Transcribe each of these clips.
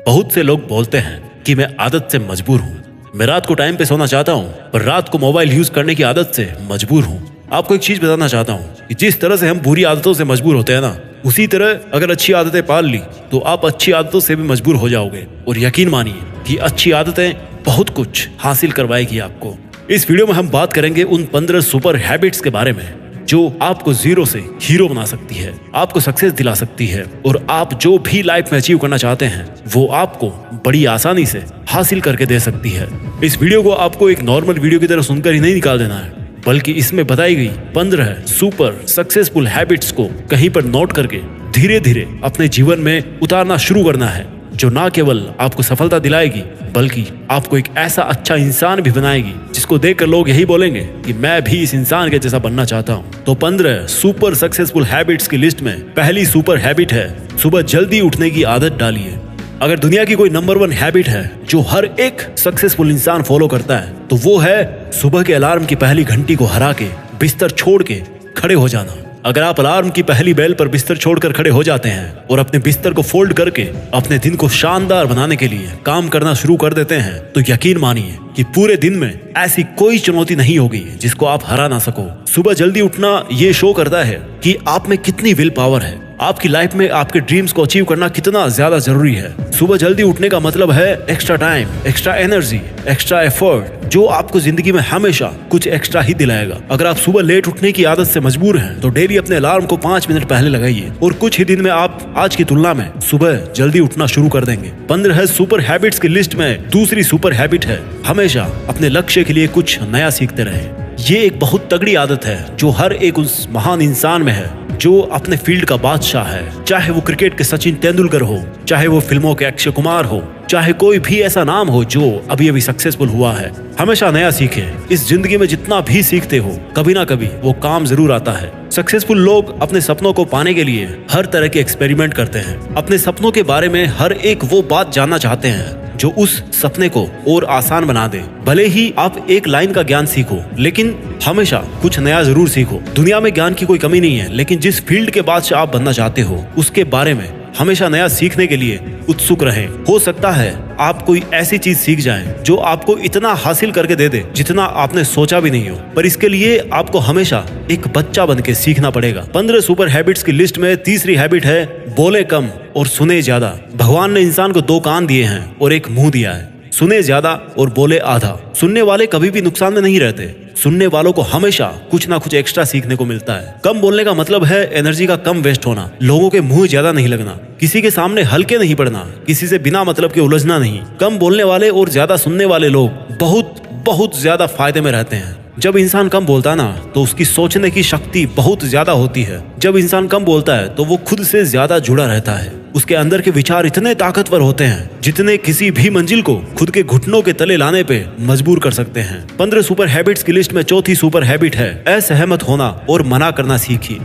बहुत से लोग बोलते हैं कि मैं आदत से मजबूर हूँ, मैं रात को टाइम पे सोना चाहता हूँ पर रात को मोबाइल यूज करने की आदत से मजबूर हूँ। आपको एक चीज बताना चाहता हूँ कि जिस तरह से हम बुरी आदतों से मजबूर होते हैं ना, उसी तरह अगर अच्छी आदतें पाल ली तो आप अच्छी आदतों से भी मजबूर हो जाओगे। और यकीन मानिए कि अच्छी आदतें बहुत कुछ हासिल करवाएगी आपको। इस वीडियो में हम बात करेंगे उन 15 सुपर हैबिट्स के बारे में जो आपको जीरो से हीरो बना सकती है, आपको सक्सेस दिला सकती है और आप जो भी लाइफ में अचीव करना चाहते हैं वो आपको बड़ी आसानी से हासिल करके दे सकती है। इस वीडियो को आपको एक नॉर्मल वीडियो की तरह सुनकर ही नहीं निकाल देना है, बल्कि इसमें बताई गई 15 सुपर सक्सेसफुल हैबिट्स को कहीं पर नोट करके धीरे धीरे अपने जीवन में उतारना शुरू करना है, जो ना केवल आपको सफलता दिलाएगी बल्कि आपको एक ऐसा अच्छा इंसान भी बनाएगी जिसको देखकर लोग यही बोलेंगे कि मैं भी इस इंसान के जैसा बनना चाहता हूँ। तो 15 सुपर सक्सेसफुल हैबिट्स की लिस्ट में पहली सुपर हैबिट है सुबह जल्दी उठने की आदत डालिए। अगर दुनिया की कोई नंबर 1 हैबिट है जो हर एक सक्सेसफुल इंसान फॉलो करता है तो वो है सुबह के अलार्म की पहली घंटी को हरा के बिस्तर छोड़ के खड़े हो जाना। अगर आप अलार्म की पहली बेल पर बिस्तर छोड़कर खड़े हो जाते हैं और अपने बिस्तर को फोल्ड करके अपने दिन को शानदार बनाने के लिए काम करना शुरू कर देते हैं तो यकीन मानिए कि पूरे दिन में ऐसी कोई चुनौती नहीं होगी जिसको आप हरा ना सको। सुबह जल्दी उठना ये शो करता है कि आप में कितनी विल पावर है, आपकी लाइफ में आपके ड्रीम्स को अचीव करना कितना ज्यादा जरूरी है। सुबह जल्दी उठने का मतलब है extra time, extra energy, extra effort, जो आपको जिंदगी में हमेशा कुछ एक्स्ट्रा ही दिलाएगा। अगर आप सुबह लेट उठने की आदत से मजबूर हैं तो डेली अपने अलार्म को 5 मिनट पहले लगाइए और कुछ ही दिन में आप आज की तुलना में सुबह जल्दी उठना शुरू कर देंगे। 15 सुपर हैबिट्स की लिस्ट में दूसरी सुपर हैबिट है हमेशा अपने लक्ष्य के लिए कुछ नया सीखते रहे। ये एक बहुत तगड़ी आदत है जो हर एक उस महान इंसान में है जो अपने फील्ड का बादशाह है। चाहे वो क्रिकेट के सचिन तेंदुलकर हो, चाहे वो फिल्मों के अक्षय कुमार हो, चाहे कोई भी ऐसा नाम हो जो अभी अभी सक्सेसफुल हुआ है, हमेशा नया सीखे। इस जिंदगी में जितना भी सीखते हो कभी ना कभी वो काम जरूर आता है। सक्सेसफुल लोग अपने सपनों को पाने के लिए हर तरह के एक्सपेरिमेंट करते हैं। अपने सपनों के बारे में हर एक वो बात जानना चाहते हैं जो उस सपने को और आसान बना दे। भले ही आप एक लाइन का ज्ञान सीखो लेकिन हमेशा कुछ नया जरूर सीखो। दुनिया में ज्ञान की कोई कमी नहीं है, लेकिन जिस फील्ड के बादशाह आप बनना चाहते हो उसके बारे में हमेशा नया सीखने के लिए उत्सुक रहें। हो सकता है आप कोई ऐसी चीज सीख जाएं जो आपको इतना हासिल करके दे दे जितना आपने सोचा भी नहीं हो, पर इसके लिए आपको हमेशा एक बच्चा बन के सीखना पड़ेगा। 15 सुपर हैबिट्स की लिस्ट में तीसरी हैबिट है बोले कम और सुने ज्यादा। भगवान ने इंसान को 2 कान दिए हैं और एक मुंह दिया है, सुने ज्यादा और बोले आधा। सुनने वाले कभी भी नुकसान में नहीं रहते, सुनने वालों को हमेशा कुछ ना कुछ एक्स्ट्रा सीखने को मिलता है। कम बोलने का मतलब है एनर्जी का कम वेस्ट होना, लोगों के मुंह ज्यादा नहीं लगना, किसी के सामने हल्के नहीं पड़ना, किसी से बिना मतलब के उलझना नहीं। कम बोलने वाले और ज्यादा सुनने वाले लोग बहुत बहुत ज्यादा फायदे में रहते हैं। जब इंसान कम बोलता है ना तो उसकी सोचने की शक्ति बहुत ज्यादा होती है। जब इंसान कम बोलता है तो वो खुद से ज्यादा जुड़ा रहता है। उसके अंदर के विचार इतने ताकतवर होते हैं जितने किसी भी मंजिल को खुद के घुटनों के तले लाने पे मजबूर कर सकते हैं। 15 सुपर हैबिट्स की लिस्ट में चौथी सुपर हैबिट है असहमत होना और मना करना सीखिए।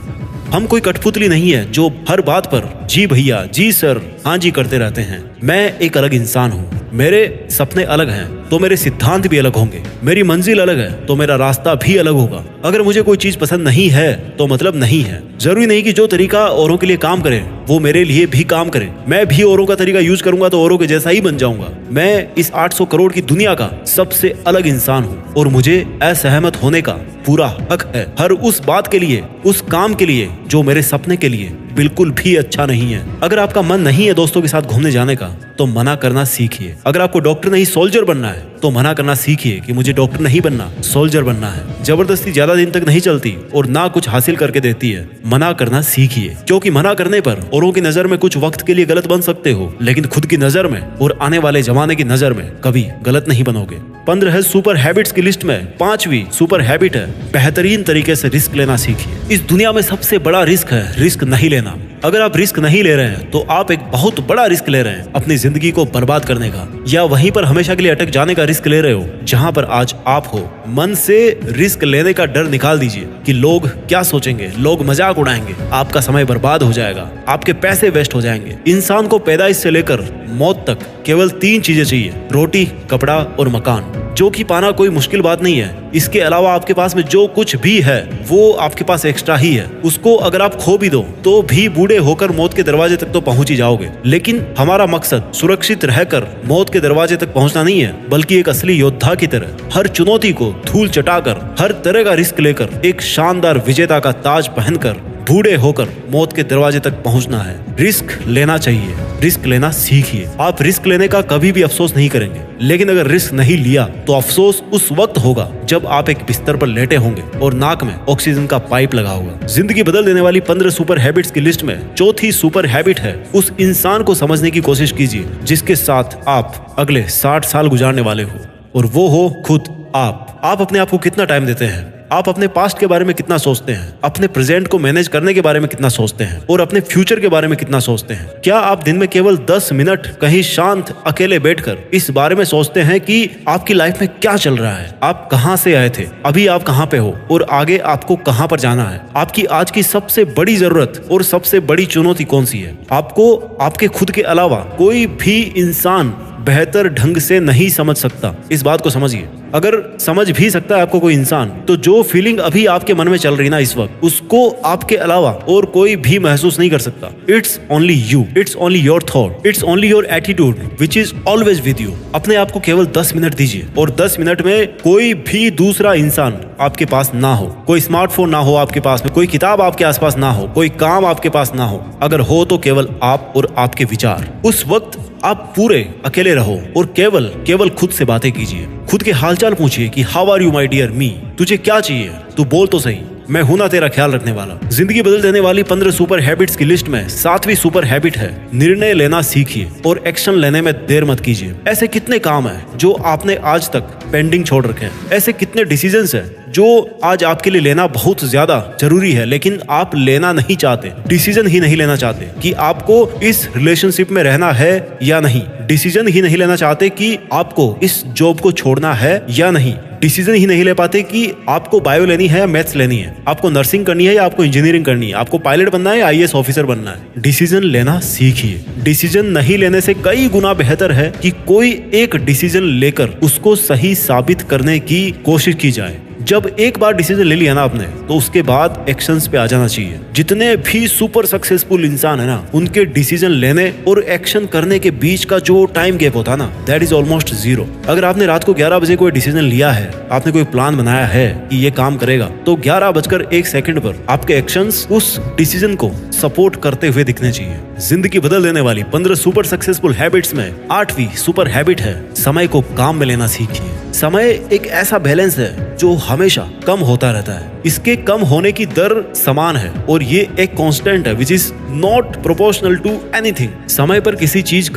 हम कोई कठपुतली नहीं है जो हर बात पर जी भैया, जी सर, हाँ जी करते रहते हैं। मैं एक अलग इंसान हूँ, मेरे सपने अलग हैं तो मेरे सिद्धांत भी अलग होंगे, मेरी मंजिल अलग है तो मेरा रास्ता भी अलग होगा। अगर मुझे कोई चीज पसंद नहीं है तो मतलब नहीं है। जरूरी नहीं कि जो तरीका औरों के लिए काम करे वो मेरे लिए भी काम करे। मैं भी औरों का तरीका यूज करूंगा तो औरों के जैसा ही बन जाऊंगा। मैं इस 800 करोड़ की दुनिया का सबसे अलग इंसान हूँ और मुझे असहमत होने का पूरा हक है हर उस बात के लिए, उस काम के लिए जो मेरे सपने के लिए बिल्कुल भी अच्छा नहीं है। अगर आपका मन नहीं है दोस्तों के साथ घूमने जाने का तो मना करना सीखिए। अगर आपको डॉक्टर नहीं सोल्जर बनना है तो मना करना सीखिए कि मुझे डॉक्टर नहीं बनना, सोल्जर बनना है। जबरदस्ती ज्यादा दिन तक नहीं चलती और ना कुछ हासिल करके देती है। मना करना सीखिए, क्योंकि मना करने पर औरों की नजर में कुछ वक्त के लिए गलत बन सकते हो लेकिन खुद की नजर में और आने वाले जमाने की नजर में कभी गलत नहीं बनोगे। 15 सुपर हैबिट्स की लिस्ट में 5वीं सुपर हैबिट है बेहतरीन तरीके से रिस्क लेना सीखिए। इस दुनिया में सबसे बड़ा रिस्क है रिस्क नहीं लेना। अगर आप रिस्क नहीं ले रहे हैं तो आप एक बहुत बड़ा रिस्क ले रहे हैं अपनी जिंदगी को बर्बाद करने का, या वहीं पर हमेशा के लिए अटक जाने का रिस्क ले रहे हो जहां पर आज आप हो। मन से रिस्क लेने का डर निकाल दीजिए कि लोग क्या सोचेंगे, लोग मजाक उड़ाएंगे, आपका समय बर्बाद हो जाएगा, आपके पैसे वेस्ट हो जाएंगे। इंसान को पैदाइश से लेकर मौत तक केवल 3 चीजें चाहिए, रोटी, कपड़ा और मकान, जो कि पाना कोई मुश्किल बात नहीं है। इसके अलावा आपके पास में जो कुछ भी है वो आपके पास एक्स्ट्रा ही है। उसको अगर आप खो भी दो तो भी बूढ़े होकर मौत के दरवाजे तक तो पहुंच ही जाओगे। लेकिन हमारा मकसद सुरक्षित रहकर मौत के दरवाजे तक पहुंचना नहीं है, बल्कि एक असली योद्धा की तरह हर चुनौती को धूल चटाकर, हर तरह का रिस्क लेकर, एक शानदार विजेता का ताज पहनकर बूढ़े होकर मौत के दरवाजे तक पहुंचना है। रिस्क लेना चाहिए, रिस्क लेना सीखिए। आप रिस्क लेने का कभी भी अफसोस नहीं करेंगे, लेकिन अगर रिस्क नहीं लिया तो अफसोस उस वक्त होगा जब आप एक बिस्तर पर लेटे होंगे और नाक में ऑक्सीजन का पाइप लगा होगा। जिंदगी बदल देने वाली 15 सुपर हैबिट्स की लिस्ट में चौथी सुपर हैबिट है, उस इंसान को समझने की कोशिश कीजिए जिसके साथ आप अगले 60 साल गुजारने वाले हो, और वो हो खुद आप। आप अपने आप को कितना टाइम देते हैं? आप अपने पास्ट के बारे में कितना सोचते हैं? अपने प्रेजेंट को मैनेज करने के बारे में कितना सोचते हैं? और अपने फ्यूचर के बारे में कितना सोचते हैं? क्या आप दिन में केवल 10 मिनट कहीं शांत अकेले बैठकर इस बारे में सोचते हैं कि आपकी लाइफ में क्या चल रहा है? आप कहां से आए थे, अभी आप कहां पे हो और आगे आपको कहां पर जाना है? आपकी आज की सबसे बड़ी जरूरत और सबसे बड़ी चुनौती कौन सी है? आपको आपके खुद के अलावा कोई भी इंसान बेहतर ढंग से नहीं समझ सकता। इस बात को समझिए। अगर समझ भी सकता है आपको कोई इंसान, तो जो फीलिंग अभी आपके मन में चल रही ना इस वक्त, उसको आपके अलावा और कोई भी महसूस नहीं कर सकता। It's only you, it's only your thought, it's only your attitude which is always with you. अपने आप को केवल 10 मिनट दीजिए, और 10 मिनट में कोई भी दूसरा इंसान आपके पास ना हो, कोई स्मार्टफोन ना हो आपके पास में, कोई किताब आपके आसपास ना हो, कोई काम आपके पास ना हो। अगर हो तो केवल आप और आपके विचार। उस वक्त आप पूरे अकेले रहो और केवल खुद से बातें कीजिए। खुद के हालचाल पूछिए कि how are you my dear मी, तुझे क्या चाहिए, तू बोल तो सही, मैं हूं ना तेरा ख्याल रखने वाला। जिंदगी बदल देने वाली 15 सुपर हैबिट्स की लिस्ट में 7वीं सुपर हैबिट है, निर्णय लेना सीखिए और एक्शन लेने में देर मत कीजिए। ऐसे कितने काम है जो आपने आज तक पेंडिंग छोड़ रखे हैं? ऐसे कितने डिसीजंस है जो आज आपके लिए लेना बहुत ज्यादा जरूरी है, लेकिन आप लेना नहीं चाहते, डिसीजन ही नहीं लेना चाहते कि आपको इस रिलेशनशिप में रहना है या नहीं, डिसीजन ही नहीं लेना चाहते कि आपको इस जॉब को छोड़ना है या नहीं, डिसीजन ही नहीं ले पाते कि आपको बायो लेनी है या मैथ्स लेनी है, आपको नर्सिंग करनी है या आपको इंजीनियरिंग करनी है, आपको पायलट बनना है या आईएएस ऑफिसर बनना है। डिसीजन लेना सीखिए। डिसीजन नहीं लेने से कई गुना बेहतर है कि कोई एक डिसीजन लेकर उसको सही साबित करने की कोशिश की जाए। जब एक बार डिसीजन ले लिया ना आपने, तो उसके बाद एक्शंस पे आ जाना चाहिए। जितने भी सुपर सक्सेसफुल इंसान है ना, उनके डिसीजन लेने और एक्शन करने के बीच का जो टाइम गैप होता है ना, दैट इज ऑलमोस्ट 0। अगर आपने रात को 11 बजे कोई डिसीजन लिया है, आपने कोई प्लान बनाया है कि ये काम करेगा, तो 11:01 पर आपके एक्शंस उस डिसीजन को सपोर्ट करते हुए दिखने चाहिए। जिंदगी बदल देने वाली 15 सुपर सक्सेसफुल हैबिट्स में 8वीं सुपर हैबिट है, समय को काम में लेना सीखिए। समय एक ऐसा बैलेंस है जो हमेशा कम होता रहता है। इसके कम होने की दर समान है और ये एक कांस्टेंट है which is not proportional to anything. समय पर किसी चीज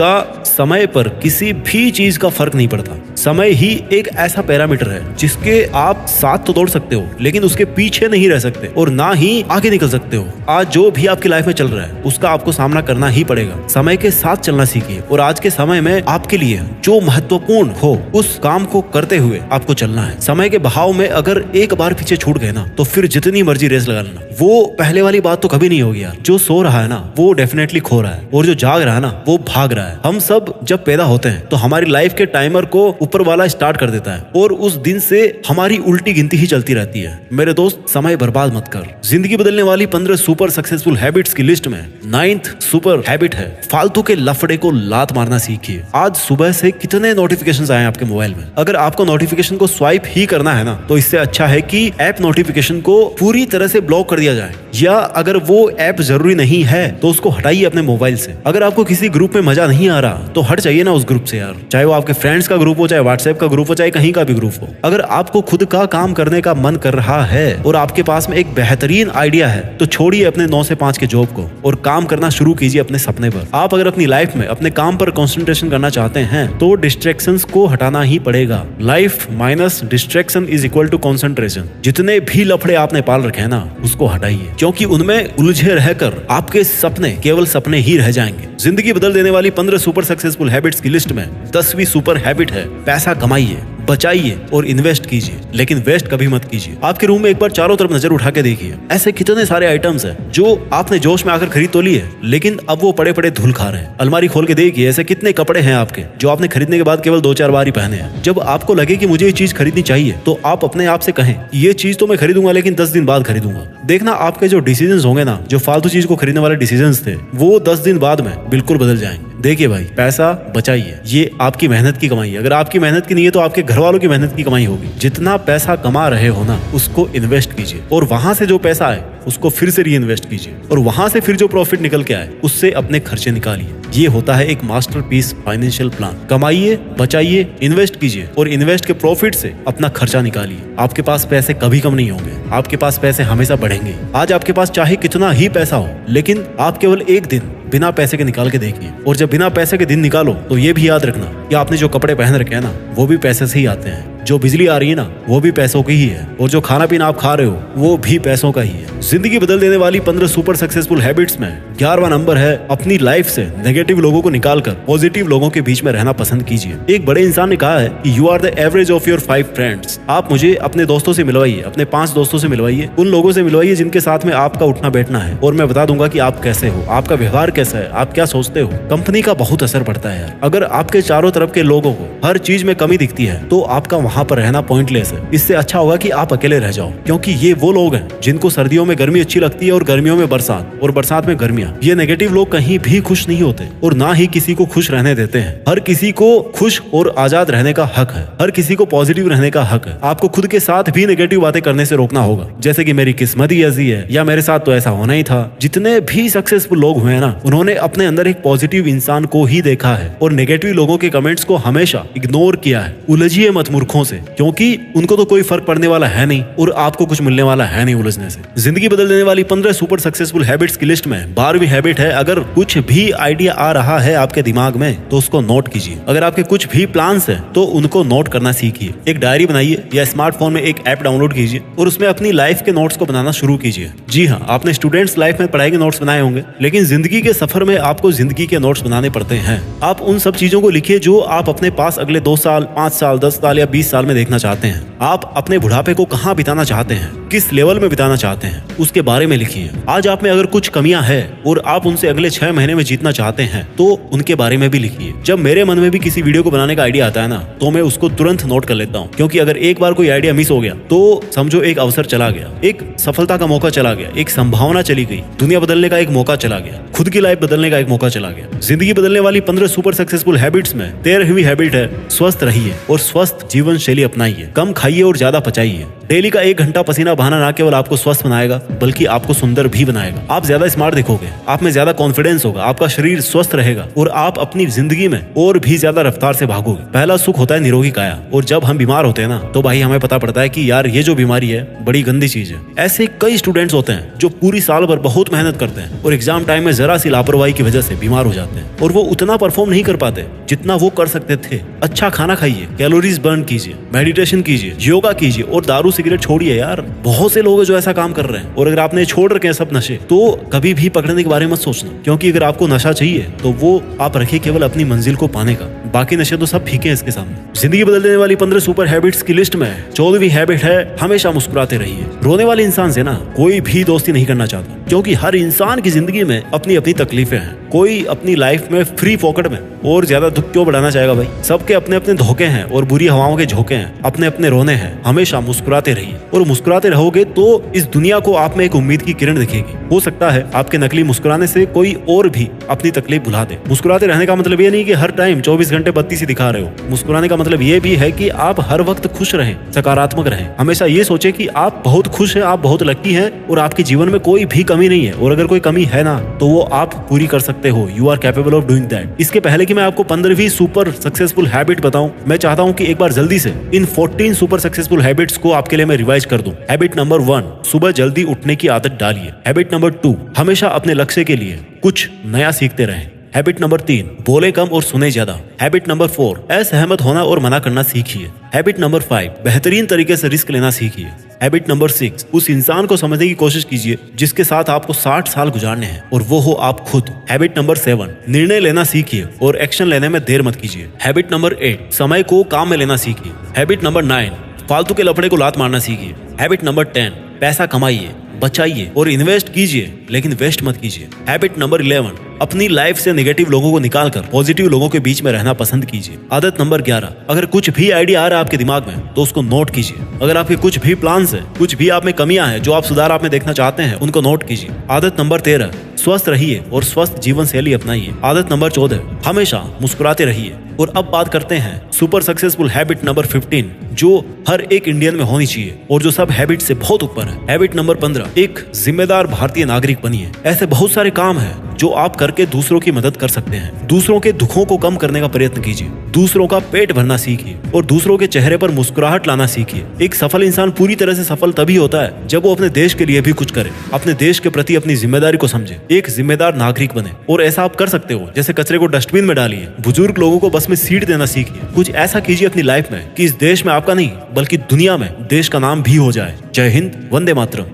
का फर्क नहीं पड़ता। समय ही एक ऐसा पैरामीटर है जिसके आप साथ तो दौड़ सकते हो, लेकिन उसके पीछे नहीं रह सकते और ना ही आगे निकल सकते हो। आज जो भी आपकी लाइफ में चल रहा है उसका आपको सामना करना ही पड़ेगा। समय के साथ चलना सीखिए और आज के समय में आपके लिए जो महत्वपूर्ण हो उस काम को करते हुए आपको चलना है। समय के बहाव में अगर एक बार पीछे छूट गए ना, तो फिर जितनी मर्जी रेस लगा लेना, वो पहले वाली बात तो कभी नहीं होगी यार। जो सो रहा है ना वो डेफिनेटली खो रहा है, और जो जाग रहा है ना वो भाग रहा है। हम सब जब पैदा होते हैं तो हमारी लाइफ के टाइमर को ऊपर वाला स्टार्ट कर देता है और उस दिन से हमारी उल्टी गिनती ही चलती रहती है। मेरे दोस्त, समय बर्बाद मत कर। जिंदगी बदलने वाली 15 सुपर सक्सेसफुल हैबिट्स की लिस्ट में 9th सुपर हैबिट है, फालतू के लफड़े को लात मारना सीखिए। आज सुबह से कितने नोटिफिकेशंस आए आपके मोबाइल में? अगर आपको नोटिफिकेशन को स्वाइप ही करना है ना, तो इससे अच्छा है कि ऐप नोटिफिकेशन को पूरी तरह से ब्लॉक कर दिया जाए, या अगर वो ऐप जरूरी नहीं है तो उसको हटाइए अपने मोबाइल से। अगर आपको किसी ग्रुप में मजा नहीं आ रहा तो हट जाइए ना उस ग्रुप से यार, चाहे वो आपके फ्रेंड्स का ग्रुप हो, चाहे व्हाट्सएप का ग्रुप हो, चाहे कहीं का भी ग्रुप हो। अगर आपको खुद का काम करने का मन कर रहा है और आपके पास में एक बेहतरीन आइडिया है, तो छोड़िए अपने 9 से 5 के जॉब को और काम करना शुरू कीजिए अपने सपने पर। आप अगर अपनी लाइफ में अपने काम पर कंसंट्रेशन करना चाहते हैं तो डिस्ट्रैक्शंस को हटाना ही पड़ेगा। Life minus distraction is equal to concentration. जितने भी लफड़े आपने पाल रखे हैं ना, उसको हटाइए, क्योंकि उनमें उलझे रहकर आपके सपने केवल सपने ही रह जाएंगे। जिंदगी बदल देने वाली 15 सुपर सक्सेसफुल हैबिट्स की लिस्ट में 10वीं सुपर हैबिट है, पैसा कमाइए, बचाइए और इन्वेस्ट कीजिए, लेकिन वेस्ट कभी मत कीजिए। आपके रूम में एक बार चारों तरफ नजर उठा के देखिए, ऐसे कितने सारे आइटम्स हैं जो आपने जोश में आकर खरीद तो लिए, लेकिन अब वो पड़े पड़े धूल खा रहे हैं। अलमारी खोल के देखिए, ऐसे कितने कपड़े हैं आपके जो आपने खरीदने के बाद केवल 2-4 बार ही पहने हैं। जब आपको लगे कि मुझे ये चीज खरीदनी चाहिए, तो आप अपने आप से कहें ये चीज तो मैं खरीदूंगा, लेकिन 10 दिन बाद खरीदूंगा। देखना आपके जो डिसीजंस होंगे ना, जो फालतू चीज को खरीदने वाले डिसीजंस थे, वो 10 दिन बाद में बिल्कुल बदल जाएंगे। देखिए भाई, पैसा बचाइए, ये आपकी मेहनत की कमाई है। अगर आपकी मेहनत की नहीं है तो आपके घर वालों की मेहनत की कमाई होगी। जितना पैसा कमा रहे हो ना, उसको इन्वेस्ट कीजिए, और वहां से जो पैसा आए उसको फिर से री इन्वेस्ट कीजिए, और वहां से फिर जो प्रॉफिट निकल के आए उससे अपने खर्चे निकालिए। ये होता है एक मास्टरपीस फाइनेंशियल प्लान। कमाइए, बचाइए, इन्वेस्ट कीजिए, और इन्वेस्ट के प्रॉफिट से अपना खर्चा निकालिए। आपके पास पैसे कभी कम नहीं होंगे, आपके पास पैसे हमेशा बढ़ेंगे। आज आपके पास चाहे कितना ही पैसा हो, लेकिन आप केवल एक दिन बिना पैसे के निकाल के देखिए, और जब बिना पैसे के दिन निकालो तो ये भी याद रखना कि आपने जो कपड़े पहन रखे हैं ना, वो भी पैसे से ही आते हैं। जो बिजली आ रही है ना, वो भी पैसों की ही है, और जो खाना पीना आप खा रहे हो वो भी पैसों का ही है। जिंदगी बदल देने वाली 15 सुपर सक्सेसफुल हैबिट्स में 11वां नंबर है, अपनी लाइफ से नेगेटिव लोगों को निकालकर पॉजिटिव लोगों के बीच में रहना पसंद कीजिए। एक बड़े इंसान ने कहा है कि you are the average of your 5 friends. आप मुझे अपने दोस्तों से मिलवाइए, अपने 5 दोस्तों से मिलवाइए, उन लोगों से मिलवाइए जिनके साथ में आपका उठना बैठना है, और मैं बता दूंगा कि आप कैसे हो, आपका व्यवहार कैसा है, आप क्या सोचते हो। कंपनी का बहुत असर पड़ता है यार। अगर आपके चारों तरफ के लोगों को हर चीज में कमी दिखती है, तो आपका वहां पर रहना पॉइंटलेस है। इससे अच्छा होगा कि आप अकेले रह जाओ, क्योंकि ये वो लोग हैं जिनको सर्दियों में गर्मी अच्छी लगती है और गर्मियों में बरसात, और बरसात में गर्मियां। ये नेगेटिव लोग कहीं भी खुश नहीं होते, और ना ही किसी को खुश रहने देते हैं। हर किसी को खुश और आजाद रहने का हक है, हर किसी को पॉजिटिव रहने का हक है। आपको खुद के साथ भी नेगेटिव बातें करने से रोकना होगा, जैसे कि मेरी किस्मत ही ऐसी है, या मेरे साथ तो ऐसा होना ही था। जितने भी सक्सेसफुल लोग हुए ना, उन्होंने अपने अंदर एक पॉजिटिव इंसान को ही देखा है, और नेगेटिव लोगों के कमेंट्स को हमेशा इग्नोर किया है। उलझिए मत मूर्खों से, क्योंकि उनको तो कोई फर्क पड़ने वाला है नहीं, और आपको कुछ मिलने वाला है नहीं उलझने से। जिंदगी बदल देने वाली 15 सुपर सक्सेसफुल हैबिट्स की लिस्ट में 12वीं हैबिट है, अगर कुछ भी आइडिया आ रहा है आपके दिमाग में तो उसको नोट कीजिए। अगर आपके कुछ भी प्लान्स हैं तो उनको नोट करना सीखिए। एक डायरी बनाइए, या स्मार्टफोन में एक ऐप डाउनलोड कीजिए, और उसमें अपनी लाइफ के नोट्स को बनाना शुरू कीजिए। जी हाँ, आपने स्टूडेंट्स लाइफ में पढ़ाई के नोट्स बनाए होंगे, लेकिन जिंदगी के सफर में आपको जिंदगी के नोट्स बनाने पड़ते हैं। आप उन सब चीजों को लिखिए जो आप अपने पास अगले 2 साल, 5 साल, 10 साल या 20 साल में देखना चाहते हैं। आप अपने बुढ़ापे को कहाँ बिताना चाहते हैं, किस लेवल में बिताना चाहते हैं, उसके बारे में लिखिए। आज आप में अगर कुछ कमियां हैं और आप उनसे अगले 6 महीने में जीतना चाहते हैं, तो उनके बारे में भी लिखिए। जब मेरे मन में भी किसी वीडियो को बनाने का आइडिया आता है ना, तो मैं उसको तुरंत नोट कर लेता हूँ, क्योंकि अगर एक बार कोई आइडिया मिस हो गया तो समझो एक अवसर चला गया, एक सफलता का मौका चला गया, एक संभावना चली गई, दुनिया बदलने का एक मौका चला गया, खुद की लाइफ बदलने का एक मौका चला गया। जिंदगी बदलने वाली 15 सुपर सक्सेसफुल हैबिट्स में 13वीं हैबिट है, स्वस्थ रहिए और स्वस्थ जीवन शैली अपनाइए। कम खाइए और ज्यादा पचाइए। डेली का 1 घंटा पसीना बहाना ना केवल आपको स्वस्थ बनाएगा, बल्कि आपको सुंदर भी बनाएगा। आप ज्यादा स्मार्ट दिखोगे, आप में ज्यादा कॉन्फिडेंस होगा, आपका शरीर स्वस्थ रहेगा, और आप अपनी जिंदगी में और भी ज्यादा रफ्तार से भागोगे। पहला सुख होता है निरोगी काया, और जब हम बीमार होते हैं ना, तो भाई हमें पता पड़ता है कि यार ये जो बीमारी है बड़ी गंदी चीज है। ऐसे कई स्टूडेंट्स होते हैं जो पूरी साल भर बहुत मेहनत करते हैं, और एग्जाम टाइम में जरा सी लापरवाही की वजह से बीमार हो जाते हैं, और वो उतना परफॉर्म नहीं कर पाते जितना वो कर सकते थे। अच्छा खाना खाइए, कैलोरीज बर्न कीजिए, मेडिटेशन कीजिए, योगा कीजिए, और दारू सिगरेट छोड़िए यार। बहुत से लोग हैं जो ऐसा काम कर रहे हैं, और अगर आपने छोड़ रखे हैं सब नशे, तो कभी भी पकड़ने के बारे में मत सोचना, क्योंकि अगर आपको नशा चाहिए तो वो आप रखिए केवल अपनी मंजिल को पाने का, बाकी नशे तो सब फीके हैं इसके सामने। जिंदगी बदल देने वाली 15 सुपर हैबिट्स की लिस्ट में 14वीं हैबिट है, हमेशा मुस्कुराते रहिए। रोने वाले इंसान से ना कोई भी दोस्ती नहीं करना चाहता, क्योंकि हर इंसान की जिंदगी में अपनी अपनी तकलीफें हैं। कोई अपनी लाइफ में फ्री पॉकेट में और ज्यादा दुख क्यों बढ़ाना चाहेगा भाई। सबके अपने अपने धोखे हैं और बुरी हवाओं के झोंके हैं, अपने अपने रोने हैं। हमेशा मुस्कुराते रहिए, और मुस्कुराते रहोगे तो इस दुनिया को आप में एक उम्मीद की किरण दिखेगी। हो सकता है आपके नकली मुस्कुराने से कोई और भी अपनी तकलीफ भुला दे। मुस्कुराते रहने का मतलब ये नहीं कि हर टाइम 24 घंटे बत्ती सी दिखा रहे हो। मुस्कुराने का मतलब ये भी है कि आप हर वक्त खुश रहें, सकारात्मक रहें। हमेशा ये सोचे कि आप बहुत खुश हैं, आप बहुत लकी हैं, और आपके जीवन में कोई भी कमी नहीं है, और अगर कोई कमी है ना, तो वो आप पूरी कर सकते हो। You are capable of doing that. इसके पहले कि मैं आपको 15वीं सुपर सक्सेसफुल हैबिट बताऊं, मैं चाहता हूं कि एक बार जल्दी से इन 14 सुपर सक्सेसफुल हैबिट्स को आपके लिए मैं रिवाइज कर दूं। हैबिट नंबर 1, सुबह जल्दी उठने की आदत डालिए। हैबिट नंबर 2, हमेशा अपने लक्ष्य के लिए कुछ नया सीखते रहें। हैबिट नंबर 3, बोले कम और सुने ज्यादा। हैबिट नंबर 4, असहमत होना और मना करना सीखिए। हैबिट नंबर 5, बेहतरीन तरीके से रिस्क लेना सीखिए। हैबिट नंबर 6, उस इंसान को समझने की कोशिश कीजिए जिसके साथ आपको 60 साल गुजारने हैं और वो हो आप खुद। हैबिट नंबर 7, निर्णय लेना सीखिए और एक्शन लेने में देर मत कीजिए। हैबिट नंबर 8, समय को काम में लेना सीखिए। हैबिट नंबर 9, फालतू के लफड़े को लात मारना सीखिए। हैबिट नंबर 10, पैसा कमाइए, बचाइए और इन्वेस्ट कीजिए, लेकिन वेस्ट मत कीजिए। हैबिट नंबर 11, अपनी लाइफ से नेगेटिव लोगों को निकालकर पॉजिटिव लोगों के बीच में रहना पसंद कीजिए। आदत नंबर 11, अगर कुछ भी आइडिया आ रहा है आपके दिमाग में तो उसको नोट कीजिए। अगर आपके कुछ भी प्लान्स है, कुछ भी आप में कमियां हैं जो आप सुधार आप में देखना चाहते हैं, उनको नोट कीजिए। आदत नंबर 13, स्वस्थ रहिए और स्वस्थ जीवन शैली अपनाइए। आदत नंबर 14, हमेशा मुस्कुराते रहिए। और अब बात करते हैं सुपर सक्सेसफुल हैबिट नंबर 15, जो हर एक इंडियन में होनी चाहिए और जो सब हैबिट से बहुत ऊपर है। हैबिट नंबर 15, एक जिम्मेदार भारतीय नागरिक बनिए। ऐसे बहुत सारे काम हैं जो आप करके दूसरों की मदद कर सकते हैं। दूसरों के दुखों को कम करने का प्रयत्न कीजिए, दूसरों का पेट भरना सीखिए और दूसरों के चेहरे पर मुस्कुराहट लाना सीखिए। एक सफल इंसान पूरी तरह से सफल तभी होता है जब वो अपने देश के लिए भी कुछ करे, अपने देश के प्रति अपनी जिम्मेदारी को समझे, एक जिम्मेदार नागरिक बने। और ऐसा आप कर सकते हो, जैसे कचरे को डस्टबिन में डालिए, बुजुर्ग लोगों को बस में सीट देना सीखिए। कुछ ऐसा कीजिए अपनी लाइफ में कि इस देश में आपका नहीं बल्कि दुनिया में देश का नाम भी हो जाए। जय हिंद, वंदे मातरम।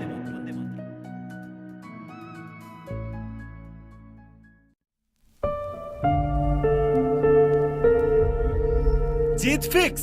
जीत फिक्स।